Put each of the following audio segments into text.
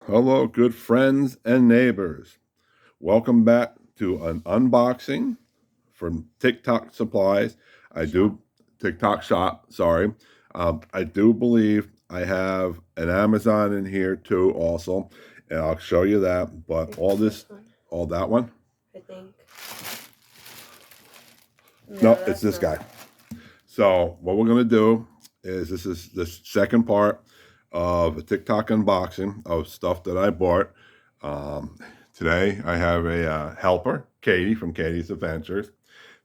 Hello, good friends and neighbors. Welcome back to an unboxing from TikTok Supplies. I do TikTok Shop. Sorry, I do believe I have an Amazon in here too, also, and I'll show you that. But all this, all that one. I think. No, it's this guy. So what we're gonna do is this is the second part of a TikTok unboxing of stuff that I bought. Today I have a helper, Katie from Katie's Adventures.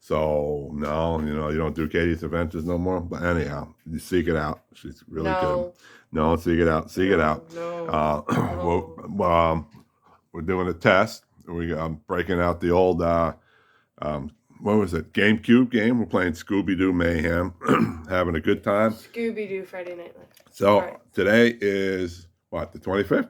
So no, you don't do Katie's Adventures no more. But anyhow, you seek it out. She's really good. No, seek it out. Seek it out. We're doing a test. I'm breaking out the old what was it? GameCube game. We're playing Scooby Doo Mayhem, having a good time. Scooby Doo Friday Night Lights. So today is what, the 25th?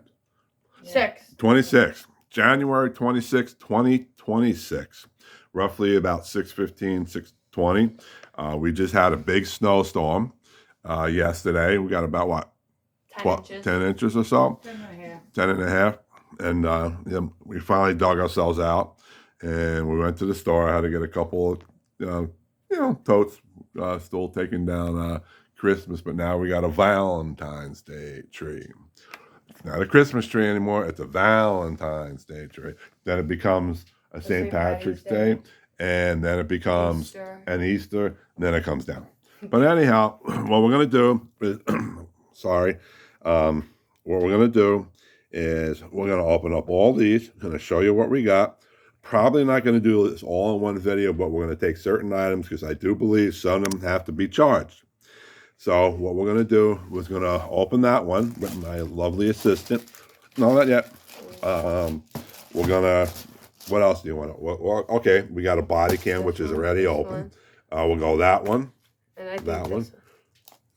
26th. January 26th, 2026. Roughly about 6:15, 6:20. We just had a big snowstorm yesterday. We got about what? 10 inches or so? 10 and a half. 10 and a half. And we finally dug ourselves out. And we went to the store. I had to get a couple of, totes still taking down Christmas. But now we got a Valentine's Day tree. It's not a Christmas tree anymore. It's a Valentine's Day tree. Then it becomes a St. Patrick's Day. And then it becomes an Easter. And then it comes down. But anyhow, what we're going to do is, what we're going to do is we're going to open up all these. I'm going to show you what we got. Probably not going to do this all in one video, but we're going to take certain items because I do believe some of them have to be charged. So what we're going to do was going to open that one with my lovely assistant. No, not yet. We're going to, what else do you want? Well, okay, we got a body cam, which is already open. We'll go that one. And I think that one.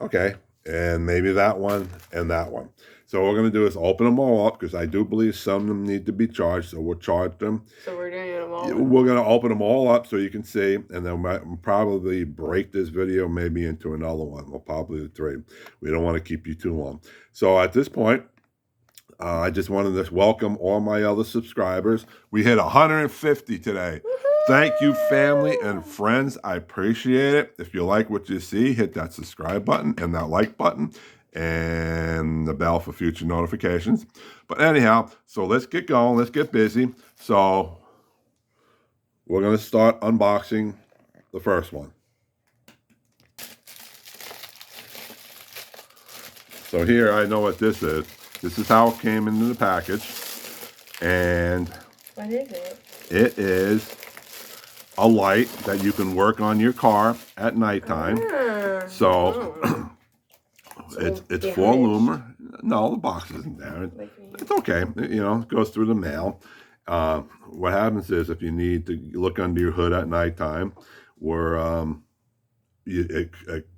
Okay, and maybe that one and that one. So what we're going to do is open them all up because I do believe some of them need to be charged, so we'll charge them. So we're doing them all? We're going to open them all up so you can see, and then we'll probably break this video maybe into another one. We'll probably do 3. We don't want to keep you too long. So at this point, I just wanted to welcome all my other subscribers. We hit 150 today. Thank you, family and friends. I appreciate it. If you like what you see, hit that subscribe button and that like button and the bell for future notifications. But anyhow, so let's get going. Let's get busy. So we're going to start unboxing the first one. So here, I know what this is. This is how it came into the package. And what is it? It is a light that you can work on your car at nighttime. So it's 4 lumen. No, the box isn't there. It's okay. It goes through the mail. What happens is if you need to look under your hood at nighttime, where it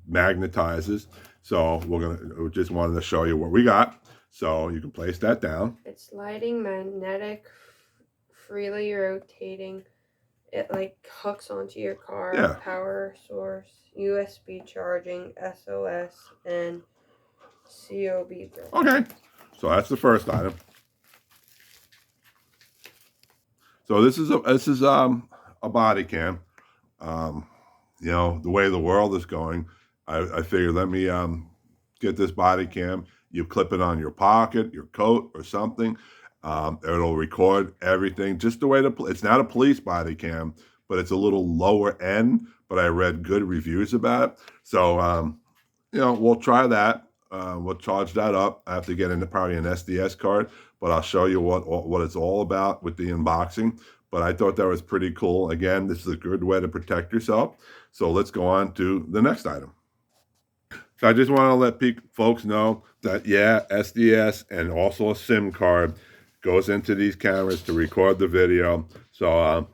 magnetizes. So we just wanted to show you what we got. So you can place that down. It's lighting, magnetic, freely rotating. It like hooks onto your car. Yeah. Power source, USB charging, SOS, and COB. Okay, so that's the first item. So this is a body cam. The way the world is going, I figured let me get this body cam. You clip it on your pocket, your coat, or something. It'll record everything just the way it's not a police body cam, but it's a little lower end. But I read good reviews about it, so we'll try that. We'll charge that up. I have to get into probably an SDS card, but I'll show you what it's all about with the unboxing. But I thought that was pretty cool. Again, this is a good way to protect yourself. So let's go on to the next item. So I just want to let folks know that, yeah, SDS and also a SIM card goes into these cameras to record the video. So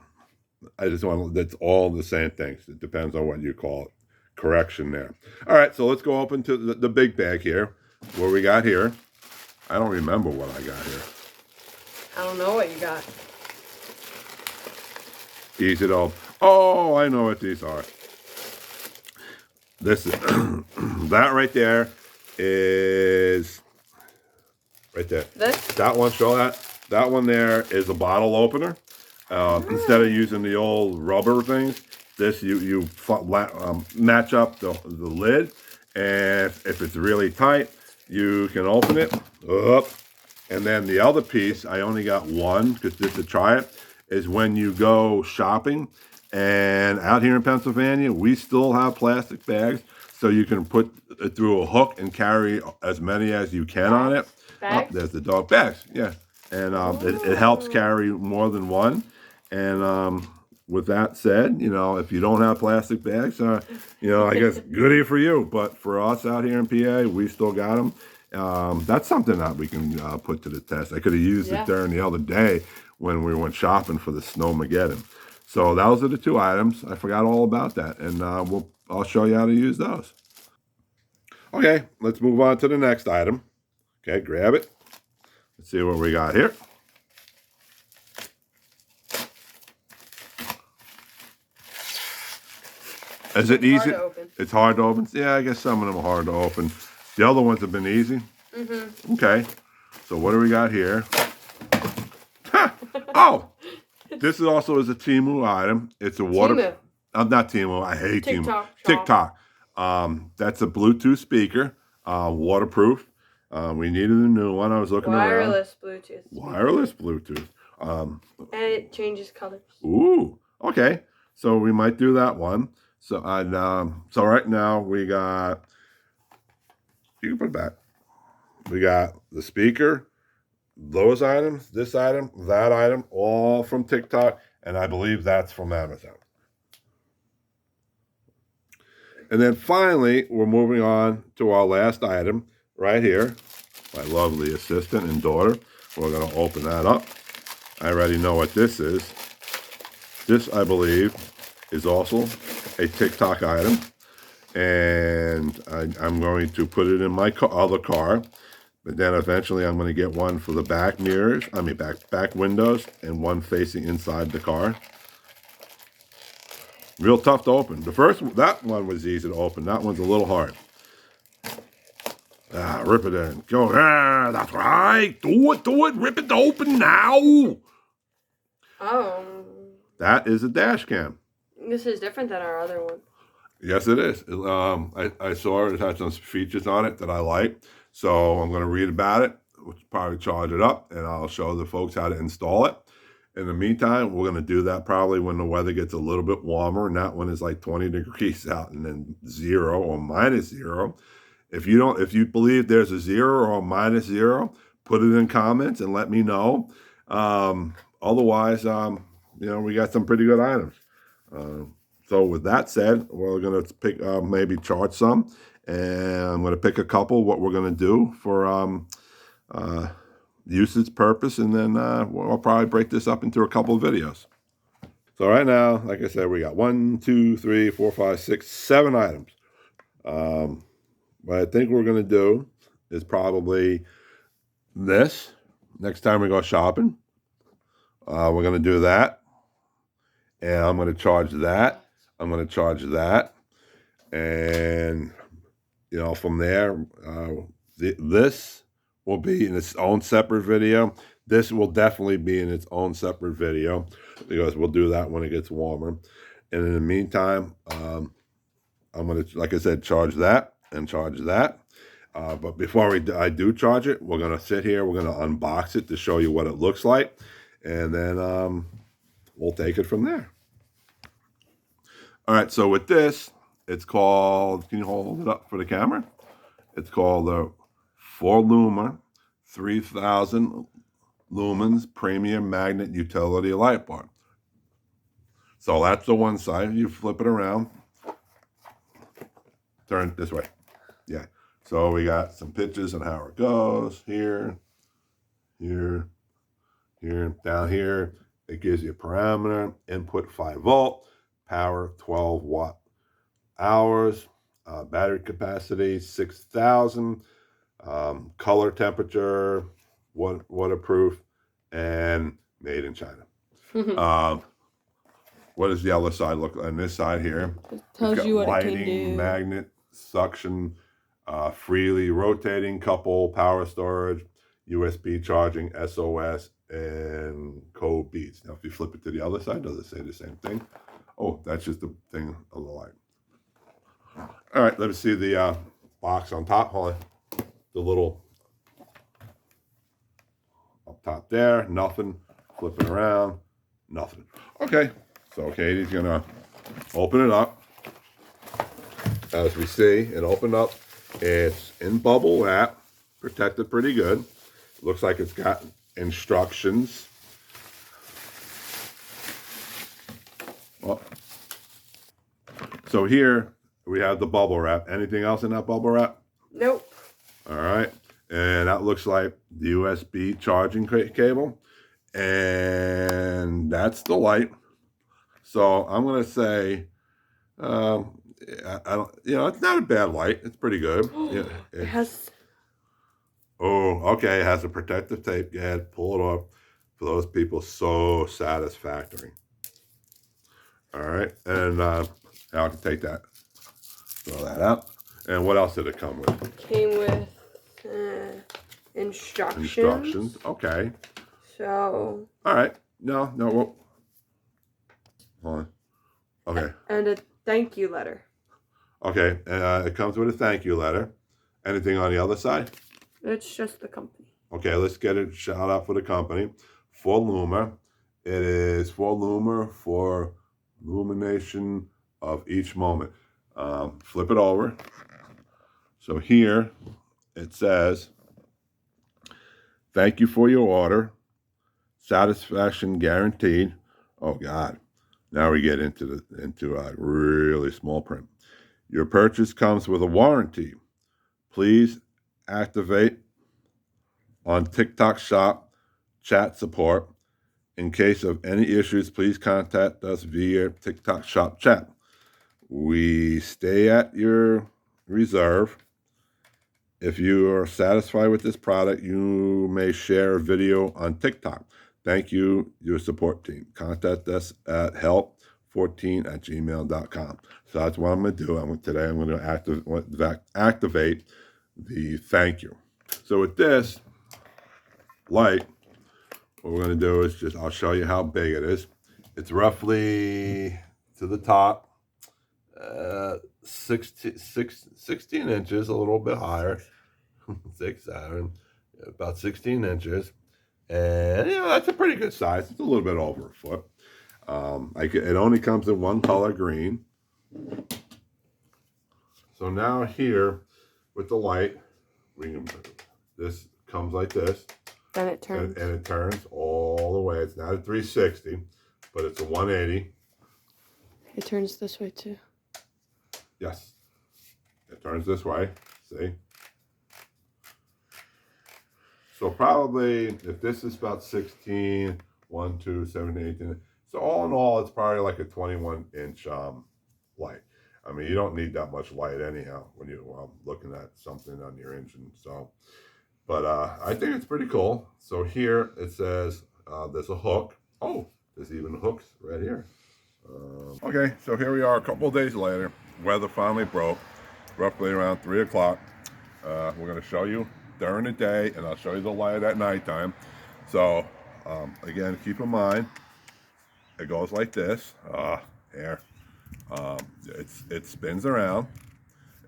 I just want to, that's all the same things. It depends on what you call it. Correction there. All right, so let's go open to the big bag here. What we got here. I don't remember what I got here. I don't know what you got. Easy to open. Oh, I know what these are. This is that right there is right there. This? That one, show that. That one there is a bottle opener. Instead of using the old rubber things, this you match up the lid, and if it's really tight, you can open it up. And then the other piece, I only got one because just to try it, is when you go shopping. And out here in Pennsylvania, we still have plastic bags, so you can put it through a hook and carry as many as you can on it. Bags? There's the dog bags, yeah. And it helps carry more than one. And with that said, you know, if you don't have plastic bags, you know, I guess goodie for you. But for us out here in PA, we still got them. That's something that we can put to the test. I could have used it during the other day when we went shopping for the Snowmageddon. So those are the two items. I forgot all about that, and I'll show you how to use those. Okay, let's move on to the next item. Okay, grab it. Let's see what we got here. Is it easy? It's hard to open. Yeah, I guess some of them are hard to open. The other ones have been easy. Mm-hmm. Okay, so what do we got here? Oh, this is also is a Temu item. It's a water. Temu. Not Temu. I hate TikTok Temu. TikTok. That's a Bluetooth speaker, waterproof. We needed a new one. I was looking Wireless around. Bluetooth. Wireless Bluetooth. And it changes colors. Ooh. Okay. So we might do that one. So so right now we got. You can put it back. We got the speaker, those items, this item, that item, all from TikTok, and I believe that's from Amazon. And then finally, we're moving on to our last item right here. My lovely assistant and daughter. We're going to open that up. I already know what this is. This, I believe, is also a TikTok item. And I'm going to put it in my other car. But then eventually I'm going to get one for the back mirrors, back windows, and one facing inside the car. Real tough to open. That one was easy to open. That one's a little hard. Rip it in. Go. That's right. Do it. Rip it open now. Oh. That is a dash cam. This is different than our other one. Yes, it is. I saw it had some features on it that I like. So I'm going to read about it. We'll probably charge it up, and I'll show the folks how to install it. In the meantime, we're going to do that probably when the weather gets a little bit warmer, not when it's like 20 degrees out and then 0 or -0. If you believe there's a 0 or -0, put it in comments and let me know. Otherwise, you know, we got some pretty good items. So with that said, we're going to pick maybe charge some, and I'm going to pick a couple what we're going to do for usage purpose, and then we'll probably break this up into a couple of videos. So right now, like I said, we got 1, 2, 3, 4, 5, 6, 7 items. What I think we're going to do is probably this. Next time we go shopping, we're going to do that. And I'm going to charge that. I'm going to charge that. And, you know, from there, this will be in its own separate video. This will definitely be in its own separate video because we'll do that when it gets warmer. And in the meantime, I'm going to, like I said, charge that and charge that. But before I do charge it, we're going to sit here. We're going to unbox it to show you what it looks like. And then we'll take it from there. All right, so with this, it's called, can you hold it up for the camera? It's called the Forluma 3000 lumens premium magnet utility light bar. So that's the one side. You flip it around. Turn it this way. Yeah. So we got some pictures on how it goes. Here, here, here, down here. It gives you a parameter, input 5 volt, power 12 watt hours, battery capacity 6,000, color temperature, waterproof, and made in China. What does the other side look like? On this side here, it tells you what lighting, it can do. Magnet, suction, freely rotating couple, power storage, USB charging, SOS, and code beads. Now, if you flip it to the other side, does it say the same thing? Oh, that's just the thing of the light. All right, let me see the box on top. Hold on. The little up top there, nothing. Flip it around, nothing. Okay, so Katie's gonna open it up. As we see, it opened up. It's in bubble wrap, protected pretty good. Looks like it's got instructions. Oh. So here we have the bubble wrap. Anything else in that bubble wrap? Nope. All right. And that looks like the USB charging cable. And that's the light. So I'm going to say, I don't, it's not a bad light. It's pretty good. Yeah, It has. Oh, okay. It has a protective tape. Go ahead, pull it off. For those people, so satisfactory. All right. And I can take that, throw that out. And what else did it come with? Came with instructions. Instructions. Okay. So. All right. No. Whoa. Hold on. Okay. And a thank you letter. Okay. It comes with a thank you letter. Anything on the other side? It's just the company. Okay. Let's get a shout out for the company. For Luma. It is for Luma for illumination of each moment. Flip it over. So here it says, thank you for your order. Satisfaction guaranteed. Oh God. Now we get into really small print. Your purchase comes with a warranty. Please activate on TikTok Shop chat support. In case of any issues, please contact us via TikTok Shop chat. We stay at your reserve. If you are satisfied with this product, you may share a video on TikTok. Thank you, your support team. Contact us at help14@gmail.com. So that's what I'm going to do. Today I'm going to activate the thank you. So with this light, what we're going to do is I'll show you how big it is. It's roughly to the top, 16 inches, a little bit higher. 6, 7, about 16 inches. And, that's a pretty good size. It's a little bit over a foot. It only comes in one color, green. So now here, with the light, this comes like this. Then it turns. And it turns all the way. It's not a 360, but it's a 180. It turns this way too. Yes. It turns this way. See? So probably, if this is about 16, 1, 2, 7, 18. So all in all, it's probably like a 21-inch light. I mean, you don't need that much light anyhow when you're looking at something on your engine. So, but I think it's pretty cool. So here it says there's a hook. Oh, there's even hooks right here. Okay, so here we are a couple of days later. Weather finally broke, roughly around 3 o'clock. We're going to show you during the day, and I'll show you the light at nighttime. So, again, keep in mind, it goes like this. Here. It spins around,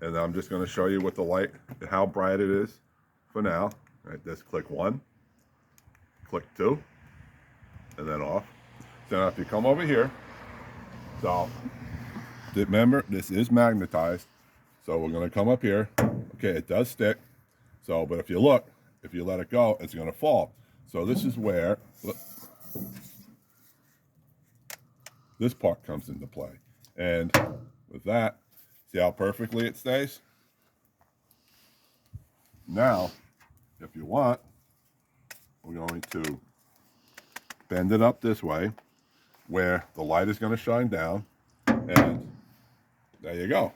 and I'm just going to show you what the light, how bright it is for now. Right, just click 1, click 2, and then off. So now if you come over here, so remember, this is magnetized. So we're going to come up here. Okay, it does stick. So, but if you look, if you let it go, it's going to fall. So this is where this part comes into play. And with that, see how perfectly it stays? Now, if you want, we're going to bend it up this way where the light is going to shine down. And there you go.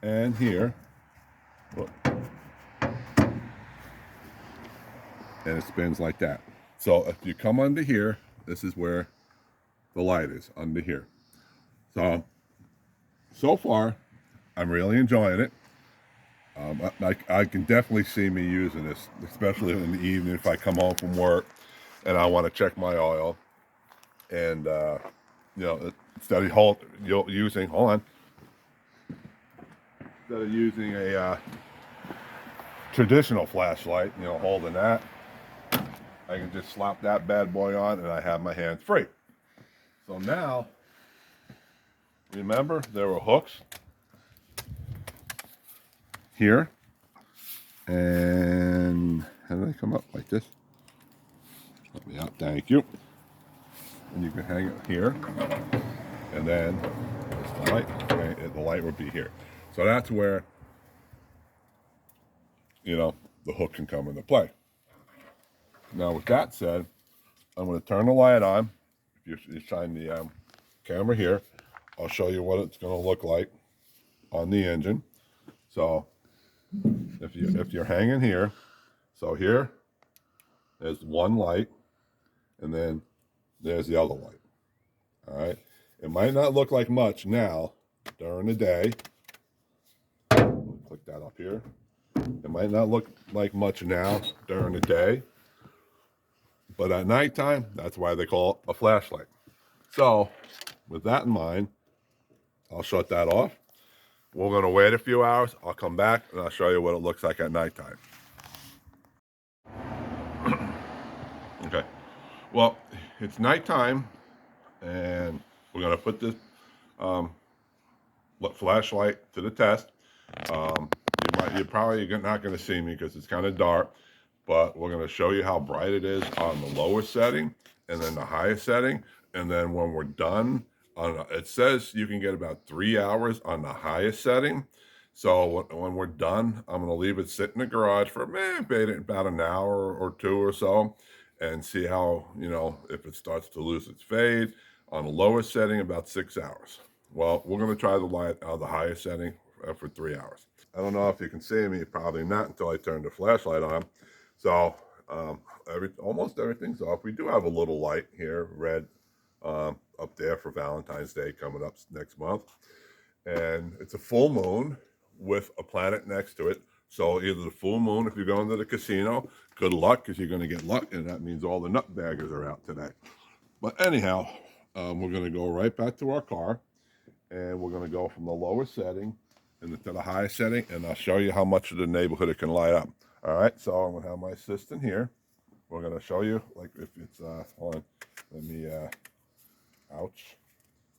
And here, look. And it spins like that. So if you come under here, this is where the light is, under here. So far, I'm really enjoying it. I can definitely see me using this, especially in the evening if I come home from work and I want to check my oil. And instead of using, hold on, instead of using a traditional flashlight, holding that, I can just slap that bad boy on and I have my hands free. So now, remember, there were hooks here. And how do they come up like this? Let me out, thank you. And you can hang it here. And then it's the light. Okay, the light would be here. So that's where, the hook can come into play. Now, with that said, I'm going to turn the light on. If you shine the camera here, I'll show you what it's going to look like on the engine. So if you're hanging here, so here there's one light, and then there's the other light. All right. It might not look like much now during the day. Click that up here. It might not look like much now during the day, but at nighttime, that's why they call it a flashlight. So with that in mind, I'll shut that off. We're going to wait a few hours. I'll come back and I'll show you what it looks like at nighttime. Okay. Well, it's nighttime, and we're going to put this flashlight to the test. You're probably not going to see me because it's kind of dark, but we're going to show you how bright it is on the lowest setting and then the highest setting. And then when we're done, it says you can get about 3 hours on the highest setting. So when we're done, I'm going to leave it sit in the garage for about an hour or two or so, and see how, if it starts to lose its fade. On the lowest setting, about 6 hours. Well, we're going to try the highest setting for 3 hours. I don't know if you can see me, probably not until I turn the flashlight on. So almost everything's off. We do have a little light here, red, up there for Valentine's Day coming up next month. And it's a full moon with a planet next to it. So either the full moon, if you're going to the casino, good luck, because you're going to get luck, and that means all the nutbaggers are out today. But anyhow, we're going to go right back to our car, and we're going to go from the lowest setting to the highest setting, and I'll show you how much of the neighborhood it can light up. All right, so I'm going to have my assistant here. We're going to show you, like, if it's, hold on, let me, ouch,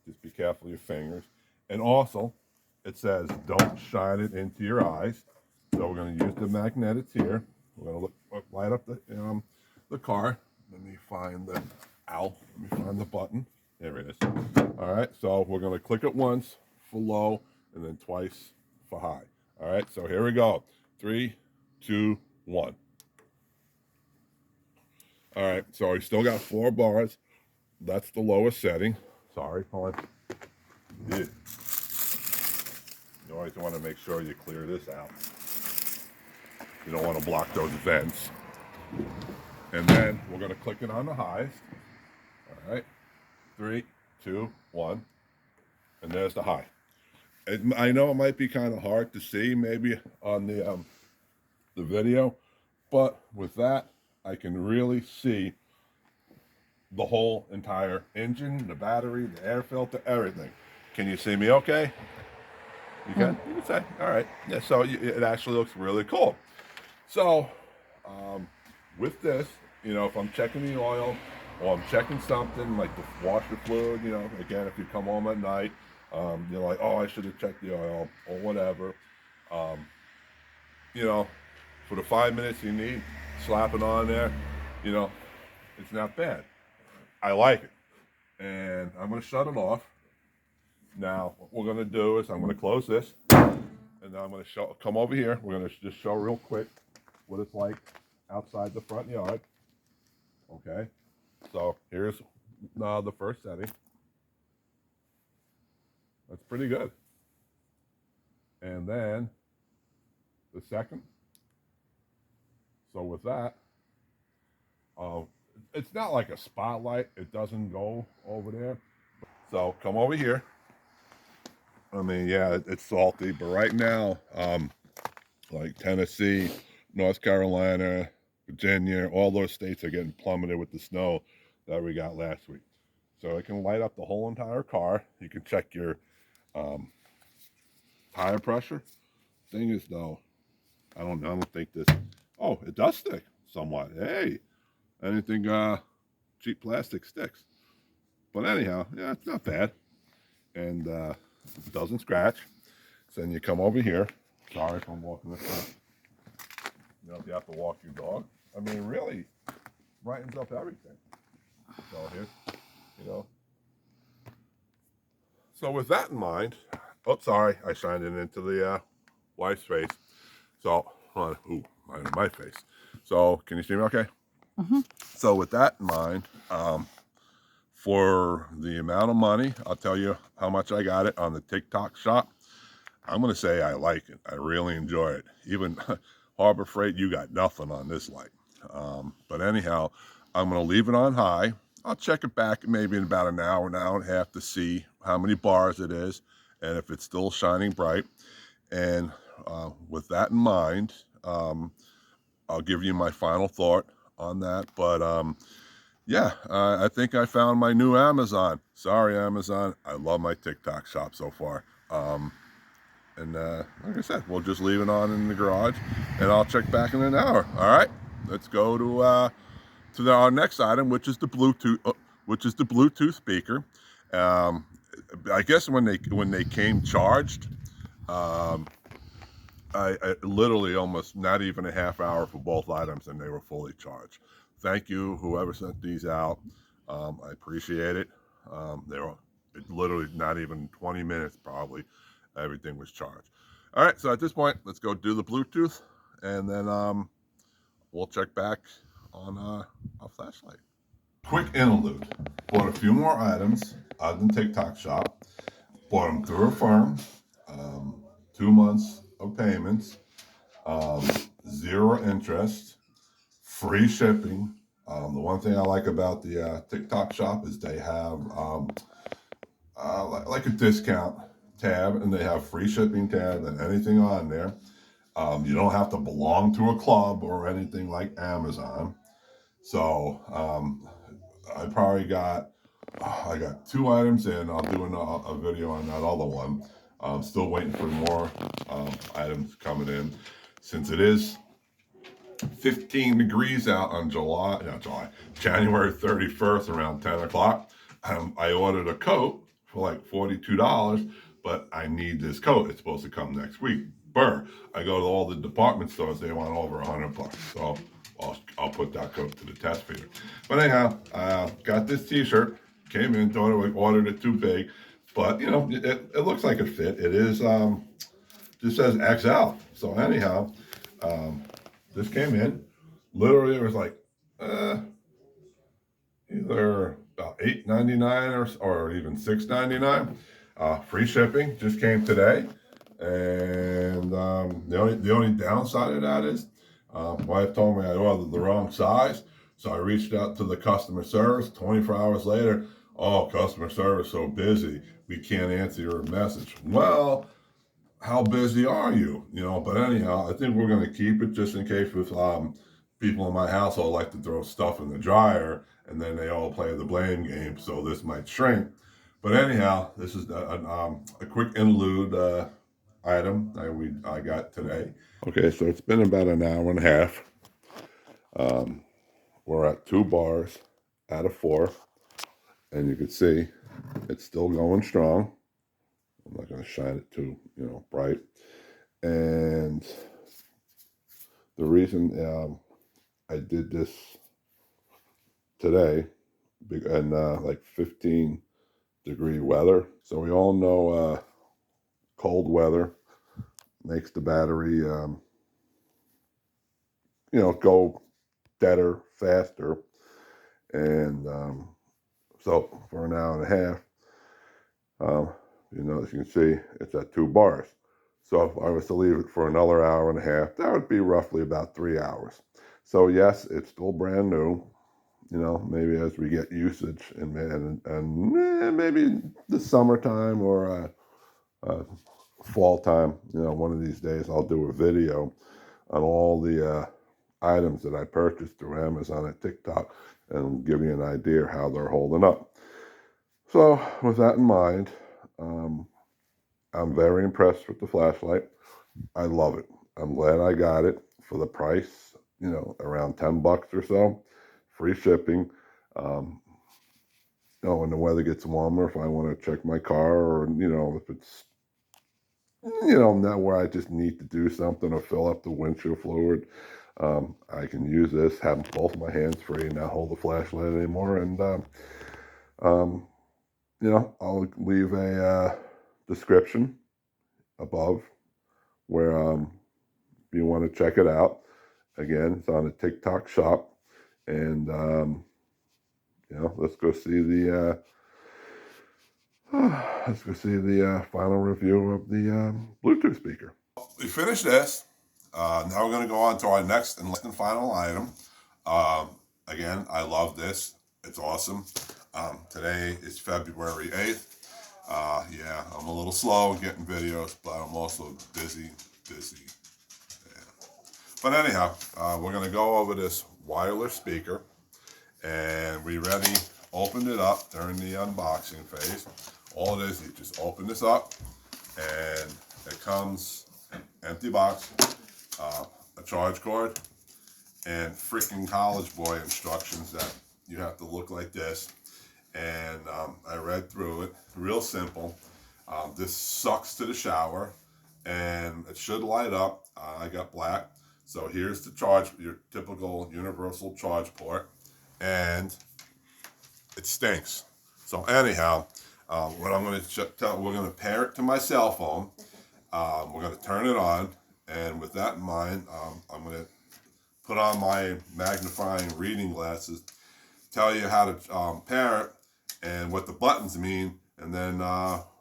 just be careful of your fingers. And also, it says don't shine it into your eyes. So we're going to use the magnetics here. We're going to light up the car. Let me find the button. There it is. All right, so we're going to click it once for low and then twice for high. All right, so here we go. 3, 2, 1. All right, so we still got 4 bars. That's the lowest setting. Sorry, hold on. Yeah. You always want to make sure you clear this out. You don't want to block those vents. And then we're going to click it on the highest. All right, 3, 2, 1, and there's the high. I know it might be kind of hard to see maybe on the video, but with that, I can really see the whole entire engine, the battery, the air filter, everything. Can you see me okay? You can? You can say, all right. Yeah, so it actually looks really cool. So with this, if I'm checking the oil or I'm checking something like the washer fluid, again, if you come home at night, you're like, oh, I should have checked the oil or whatever. For the 5 minutes you need, slap it on there, it's not bad. I like it. And I'm going to shut it off. Now, what we're going to do is I'm going to close this, and then I'm going to come over here. We're going to just show real quick what it's like outside the front yard. Okay, so here's the first setting. That's pretty good. And then the second. So with that, it's not like a spotlight. It doesn't go over there. So come over here. I mean, yeah, it's salty, but right now, like Tennessee, North Carolina, Virginia, all those states are getting plummeted with the snow that we got last week. So it can light up the whole entire car. You can check your tire pressure. Thing is, though, I don't think this. Oh, it does stick somewhat. Hey, anything cheap plastic sticks. But anyhow, yeah, it's not bad, and it doesn't scratch. So then you come over here. Sorry if I'm walking this way. You know, if you have to walk your dog. I mean, it really brightens up everything. So here, you know. So with that in mind, oh, sorry, I shined it into the wife's face. So, my face. So, can you see me okay? Mm-hmm. So with that in mind, for the amount of money, I'll tell you how much I got it on the TikTok shop. I'm going to say I like it. I really enjoy it. Even Harbor Freight, you got nothing on this light. But anyhow, I'm going to leave it on high. I'll check it back maybe in about an hour and a half to see how many bars it is and if it's still shining bright. And with that in mind, I'll give you my final thought on that. But yeah, I think I found my new Amazon. Sorry, Amazon. I love my TikTok shop so far. And like I said, we'll just leave it on in the garage, and I'll check back in an hour. All right, let's go to our next item, which is the Bluetooth speaker. I guess when they came charged, I literally almost not even a half hour for both items, and they were fully charged. Thank you, whoever sent these out. I appreciate it. They were literally not even 20 minutes, probably. Everything was charged. All right, so at this point, let's go do the Bluetooth, and then we'll check back on our flashlight. Quick interlude. Bought a few more items out in TikTok shop. Bought them through a firm. 2 months of payments. 0 interest. Free shipping. The one thing I like about the TikTok shop is they have like a discount tab, and they have free shipping tab and anything on there. You don't have to belong to a club or anything like Amazon. So I probably got 2 items in. I'll do a video on that other one. I'm still waiting for more items coming in, since it is 15 degrees out on January 31st around 10 o'clock. I ordered a coat for like $42, but I need this coat. It's supposed to come next week. I go to all the department stores, they want over $100. So I'll put that coat to the test feeder. But anyhow, got this t-shirt, came in, thought I ordered it too big, but you know, it looks like it fit. It is, just says XL. So anyhow, this came in. Literally, it was like either about $8.99 or even $6.99. Free shipping just came today, and the only downside of that is wife told me I ordered the wrong size, so I reached out to the customer service. 24 hours later, oh, customer service so busy, we can't answer your message. Well, how busy are you? You know, but anyhow, I think we're going to keep it just in case with people in my household like to throw stuff in the dryer, and then they all play the blame game, so this might shrink. But anyhow, this is a quick interlude item I got today. Okay, so it's been about an hour and a half. We're at 2 bars out of 4, and you can see it's still going strong. I'm not going to shine it too, bright. And the reason I did this today, and like 15-degree weather. So we all know cold weather makes the battery, go deader faster. And so for an hour and a half, as you can see, it's at 2 bars. So if I was to leave it for another hour and a half, that would be roughly about 3 hours. So yes, it's still brand new. Maybe as we get usage and maybe the summertime or fall time, one of these days I'll do a video on all the items that I purchased through Amazon and TikTok and give you an idea how they're holding up. So with that in mind, I'm very impressed with the flashlight. I love it. I'm glad I got it for the price, around 10 bucks or so, free shipping. Um, when the weather gets warmer, if I want to check my car, or, if it's, not where I just need to do something or fill up the windshield fluid, I can use this, have both my hands free and not hold the flashlight anymore. And, I'll leave a description above where if you want to check it out. Again, it's on a TikTok shop. And, let's go see the final review of the Bluetooth speaker. We finished this. Now we're going to go on to our next and final item. Again, I love this. It's awesome. Today is February 8th. Yeah, I'm a little slow getting videos, but I'm also busy. Yeah. But anyhow, we're going to go over this wireless speaker. And we already opened it up during the unboxing phase. All it is, you just open this up, and it comes an empty box, a charge cord, and freaking college boy instructions that you have to look like this. And I read through it, real simple. This sucks to the shower, and it should light up. I got black. So here's the charge, your typical universal charge port, and it stinks. So anyhow, what I'm going to tell, we're going to pair it to my cell phone. We're going to turn it on, and with that in mind, I'm going to put on my magnifying reading glasses, tell you how to pair it and what the buttons mean, and then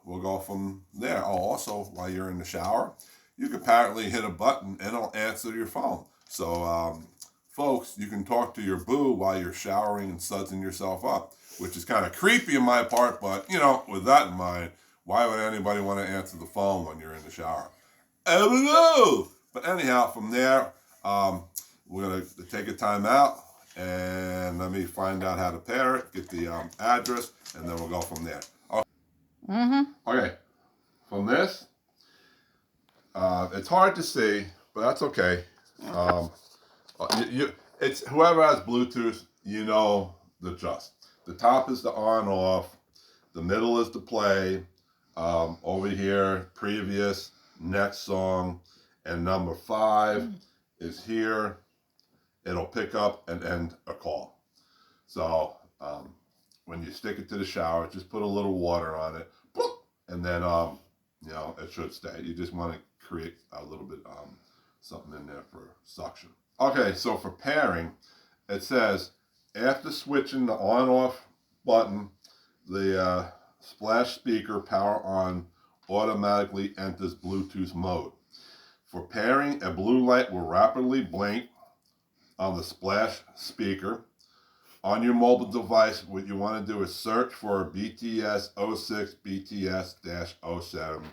we'll go from there. Oh, also, while you're in the shower, you can apparently hit a button and it'll answer your phone. So, folks, you can talk to your boo while you're showering and sudsing yourself up, which is kind of creepy on my part, but, with that in mind, why would anybody want to answer the phone when you're in the shower? Hello! But anyhow, from there, we're going to take a time out, and let me find out how to pair it, get the address, and then we'll go from there. Okay, from this, it's hard to see, but that's okay. It's whoever has Bluetooth, the just. The top is the on-off, the middle is the play, over here, previous, next song, and number 5 is here. It'll pick up and end a call. So when you stick it to the shower, just put a little water on it, and then it should stay. You just want to create a little bit something in there for suction. Okay, so for pairing, it says after switching the on-off button, the splash speaker power on automatically enters Bluetooth mode. For pairing, a blue light will rapidly blink on the splash speaker. On your mobile device, what you want to do is search for BTS 06 BTS-07,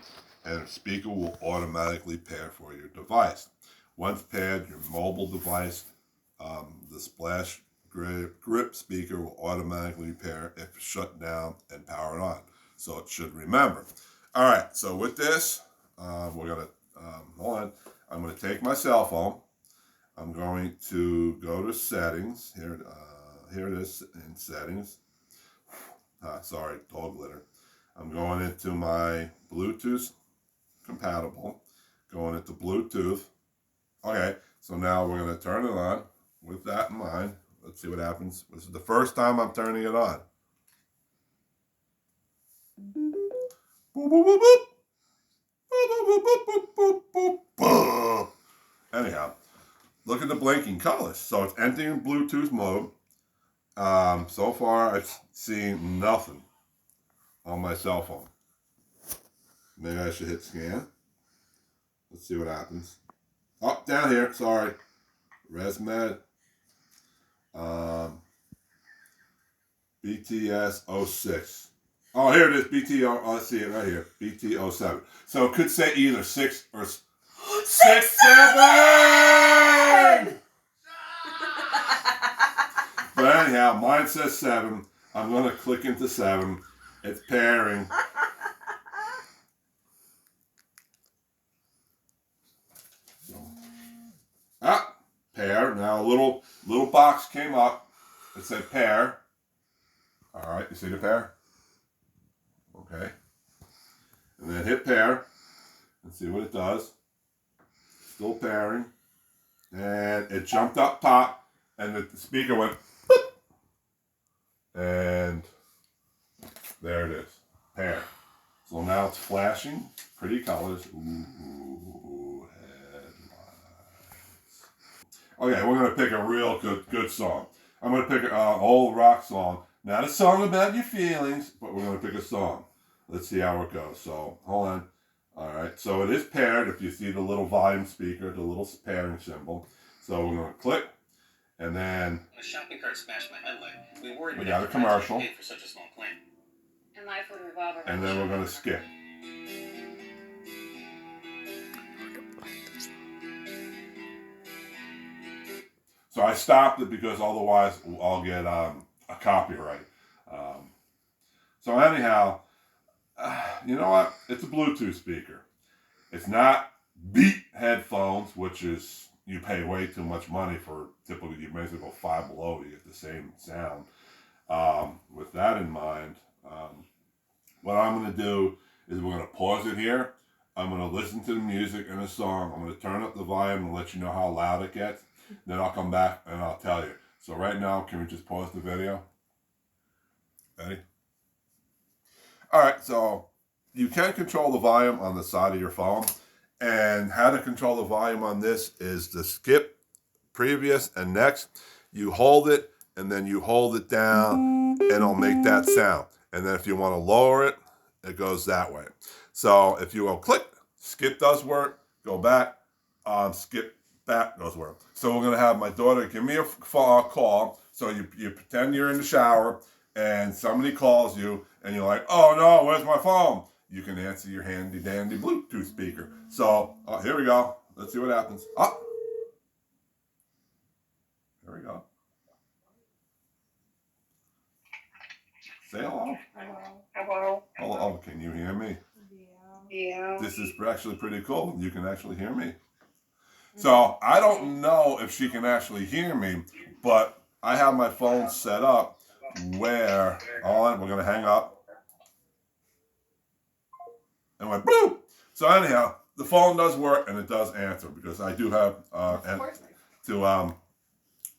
and the speaker will automatically pair for your device. Once paired, your mobile device, the splash grip speaker will automatically pair if shut down and powered on. So it should remember. All right, so with this, we're going to, hold on, I'm going to take my cell phone. I'm going to go to settings. Here it is in settings. Sorry, dog litter. I'm going into my Bluetooth compatible. Going into Bluetooth. Okay, so now we're going to turn it on. With that in mind, let's see what happens. This is the first time I'm turning it on. Boop, boop, boop, boop. Anyhow, look at the blinking colors. So it's entering Bluetooth mode. So far, I've seen nothing on my cell phone. Maybe I should hit scan. Let's see what happens. Oh, down here. Sorry. ResMed. BTS 06. Oh, here it is. BTO. Oh, let's see it right here. BT07. So it could say either 6 or 6, 7. But anyhow, mine says 7. I'm going to click into 7. It's pairing. So, pair. Now a little box came up. It said pair. All right, you see the pair? Okay. And then hit pair and see what it does. Still pairing. And it jumped up top and the speaker went boop. And there it is. Pair. So now it's flashing. Pretty colors. Ooh, headlights. Okay, we're gonna pick a real good song. I'm gonna pick an old rock song. Not a song about your feelings, but we're gonna pick a song. Let's see how it goes. So hold on. All right. So it is paired. If you see the little volume speaker, the little pairing symbol. So we're gonna click, and then A shopping cart smashed my headlight. We worried we we'd got have a to commercial, pay for such a small claim. And life would revolve around and then we're gonna skip. So I stopped it because otherwise I'll get a copyright. So anyhow, you know what? It's a Bluetooth speaker. It's not Beat headphones, which is you pay way too much money for. Typically, you may as well go Five Below to get the same sound. With that in mind, what I'm going to do is we're going to pause it here. I'm going to listen to the music and the song. I'm going to turn up the volume and let you know how loud it gets. Then I'll come back and I'll tell you. So right now, can we just pause the video? Ready? All right, so you can control the volume on the side of your phone. And how to control the volume on this is to skip, previous, and next. You hold it, and then you hold it down, and it'll make that sound. And then if you want to lower it, it goes that way. So if you go click, skip does work, go back, skip back does work. So we're going to have my daughter give me a call. So you pretend you're in the shower, and somebody calls you, and you're like, oh no, where's my phone? You can answer your handy dandy Bluetooth speaker. So here we go. Let's see what happens. Oh, here we go. Say hello. Hello. Oh, can you hear me? Yeah. This is actually pretty cool. You can actually hear me. So I don't know if she can actually hear me, but I have my phone set up where, we're going to hang up. And went boop. So anyhow, the phone does work and it does answer because I do have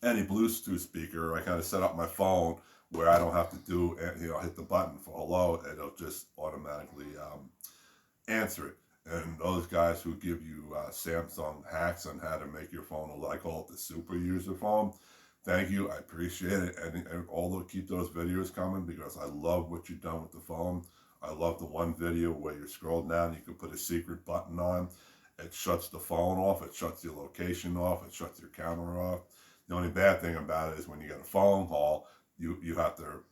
any Bluetooth speaker. I kind of set up my phone where I don't have to do hit the button for hello, and it'll just automatically answer it. And those guys who give you Samsung hacks on how to make your phone, I call it the super user phone. Thank you, I appreciate it, and although keep those videos coming because I love what you've done with the phone. I love the one video where you scroll down, you can put a secret button on. It shuts the phone off, it shuts your location off, it shuts your camera off. The only bad thing about it is when you get a phone call, you have to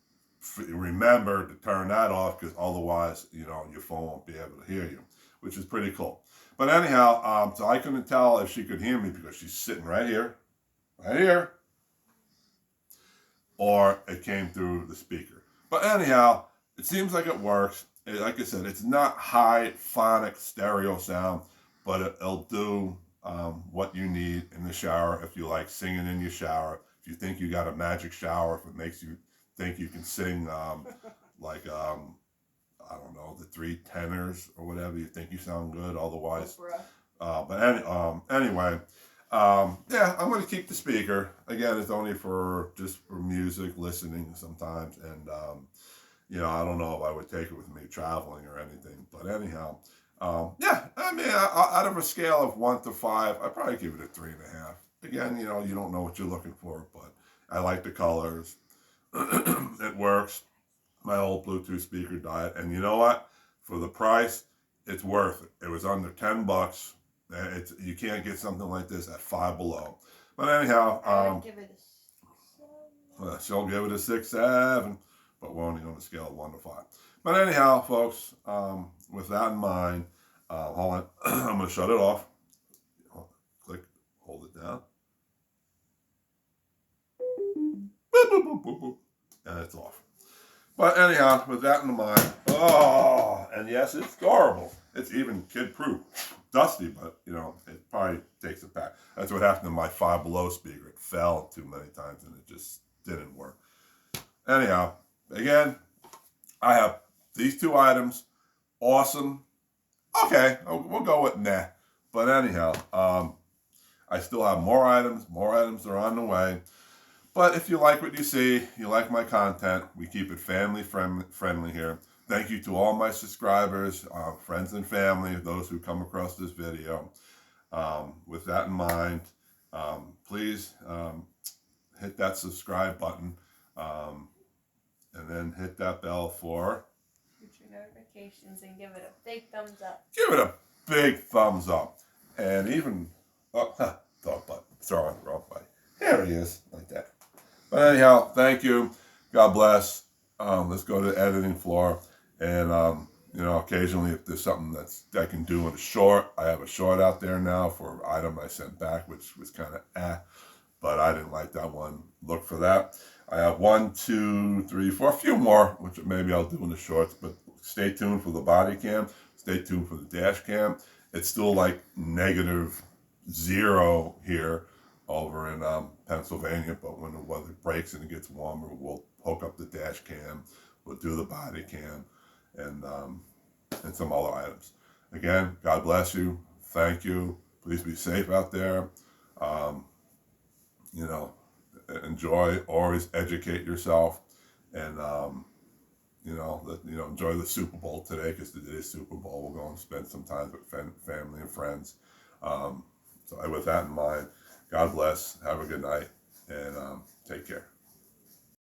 remember to turn that off because otherwise, your phone won't be able to hear you, which is pretty cool. But anyhow, so I couldn't tell if she could hear me because she's sitting right here, or it came through the speaker. But anyhow, it seems like it works. Like I said, it's not high phonic stereo sound, but it'll do what you need in the shower. If you like singing in your shower, if you think you got a magic shower, if it makes you think you can sing I don't know, the three tenors or whatever, you think you sound good. Otherwise, anyway, yeah, I'm going to keep the speaker. Again, it's only just for music, listening sometimes, and I don't know if I would take it with me traveling or anything. But anyhow, yeah, I mean, out of a scale of 1 to 5, I'd probably give it a 3.5. Again, you don't know what you're looking for, but I like the colors. It works. My old Bluetooth speaker died, and you know what? For the price, it's worth it. It was under $10. You can't get something like this at Five Below. But anyhow, give it she'll give it a 6, 7, but we're only on a scale of 1 to 5. But anyhow, folks, with that in mind, hold on. I'm going to shut it off. Click, hold it down. Boop, boop, boop, boop, boop. And it's off. But anyhow, with that in mind, and yes, it's horrible. It's even kid-proof. Dusty, but, it probably takes it back. That's what happened to my Five Below speaker. It fell too many times, and it just didn't work. Anyhow, again, I have these two items. Awesome. Okay, we'll go with nah. But anyhow, I still have more items. More items are on the way. But if you like what you see, you like my content, we keep it family friendly here. Thank you to all my subscribers, friends and family, those who come across this video. With that in mind, please hit that subscribe button and then hit that bell for Future notifications and give it a big thumbs up. give it a big thumbs up. And even, dog butt, throwing the wrong way. There he is, like that. But anyhow, thank you. God bless. Let's go to the editing floor. And, occasionally if there's something I can do in a short, I have a short out there now for an item I sent back, which was kind of but I didn't like that one. Look for that. I have 1, 2, 3, 4, a few more, which maybe I'll do in the shorts, but stay tuned for the body cam. Stay tuned for the dash cam. It's still like -0 here over in Pennsylvania, but when the weather breaks and it gets warmer, we'll hook up the dash cam, we'll do the body cam, and some other items. Again, God bless you. Thank you. Please be safe out there. Enjoy. Always educate yourself, and enjoy the Super Bowl today, because it is Super Bowl. We're going to spend some time with family and friends. So with that in mind, God bless. Have a good night, and take care.